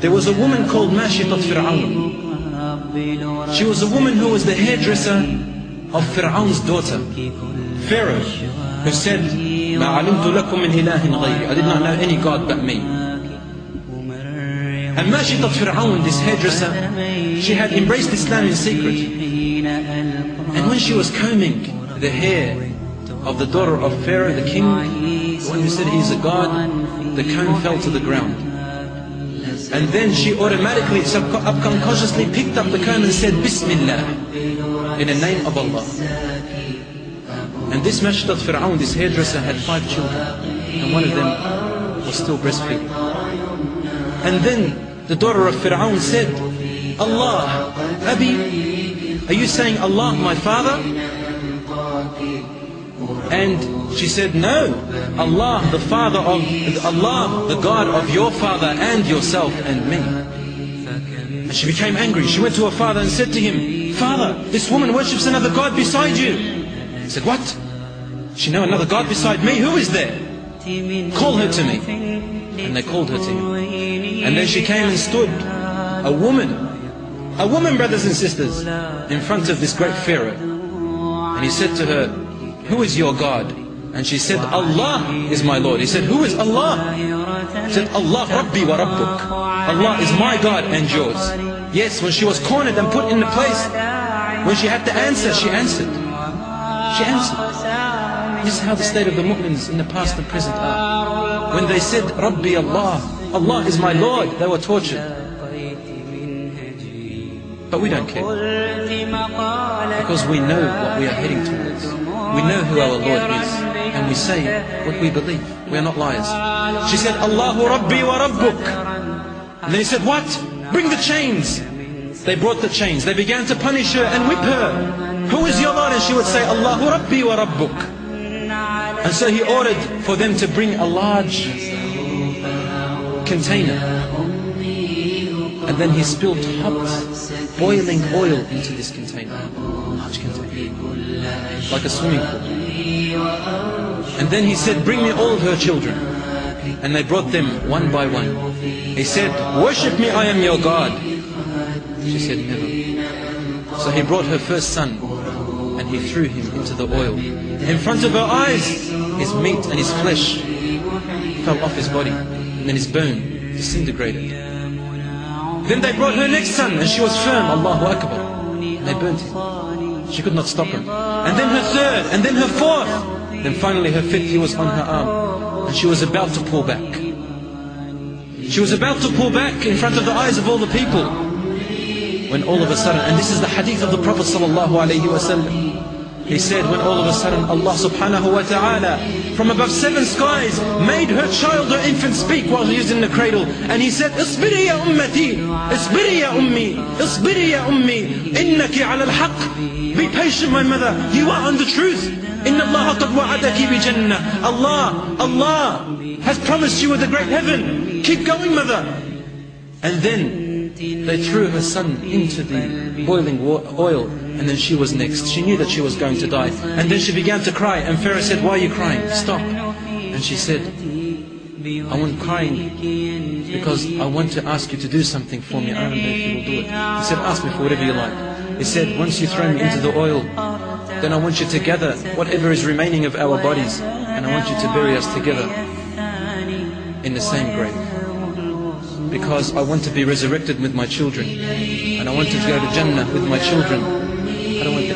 There was a woman called Mashitat Fir'aun. She was a woman who was the hairdresser of Fir'aun's daughter, Pharaoh, who said, "Ma alimtu lakum min ilahin ghayri." I did not know any God but me. And Mashitat Fir'aun, this hairdresser, she had embraced Islam in secret. And when she was combing the hair of the daughter of Pharaoh, the king, the one who said he is a god, the comb fell to the ground. And then she automatically, subconsciously picked up the comb and said, "Bismillah," in the name of Allah. And this Mashitat Fir'aun, this hairdresser, had 5 children, and one of them was still breastfeeding. And then the daughter of Fir'aun said, "Allah, Abi, are you saying Allah, my father?" And she said, "No, Allah, the father of Allah, the God of your father and yourself and me." And she became angry. She went to her father and said to him, "Father, this woman worships another God beside you." He said, "What? She know another God beside me? Who is there? Call her to me." And they called her to him. And then she came and stood, a woman, brothers and sisters, in front of this great Pharaoh. And he said to her, "Who is your God?" And she said, "Allah is my Lord." He said, "Who is Allah?" She said, "Allah Rabbi wa Rabbuk." Allah is my God and yours. Yes, when she was cornered and put in the place, when she had to answer, she answered. She answered. This is how the state of the Muslims in the past and present are. When they said, "Rabbi Allah," Allah is my Lord, they were tortured. But we don't care, because we know what we are heading towards. We know who our Lord is, and we say what we believe. We are not liars. She said, "Allahu Rabbi wa Rabbuk." And then he said, "What? Bring the chains." They brought the chains. They began to punish her and whip her. "Who is your Lord?" And she would say, "Allahu Rabbi wa Rabbuk." And so he ordered for them to bring a large container. And then he spilled hot, boiling oil into this container. Large container. Like a swimming pool. And then he said, "Bring me all of her children." And they brought them one by one. He said, "Worship me, I am your God." She said, "Never." So he brought her first son, and he threw him into the oil. In front of her eyes, his meat and his flesh fell off his body, and then his bone disintegrated. Then they brought her next son, and she was firm, Allahu Akbar. And they burnt him. She could not stop him. And then her third, and then her fourth. Then finally her fifth, he was on her arm. And she was about to pull back. She was about to pull back in front of the eyes of all the people. When all of a sudden, and this is the hadith of the Prophet ﷺ, he said, when all of a sudden Allah subhanahu wa ta'ala from above 7 skies made her child or infant speak while he was in the cradle. And he said, "Isbiri ya ummati, isbiri ya ummi, isbiri ya ummi, innaki ala al-haq." Be patient, my mother, you are on the truth. Inna Allah qad wa'adaki bi jannah. Allah has promised you with a great heaven. Keep going, mother. And then they threw her son into the boiling oil, and then she was next. She knew that she was going to die, and then she began to cry. And Pharaoh said, "Why are you crying? Stop." And she said, "I'm crying because I want to ask you to do something for me. I don't know if you will do it." He said, "Ask me for whatever you like." He said, "Once you throw me into the oil, then I want you to gather whatever is remaining of our bodies, and I want you to bury us together in the same grave. Because I want to be resurrected with my children, and I want to go to Jannah with my children. I don't want to."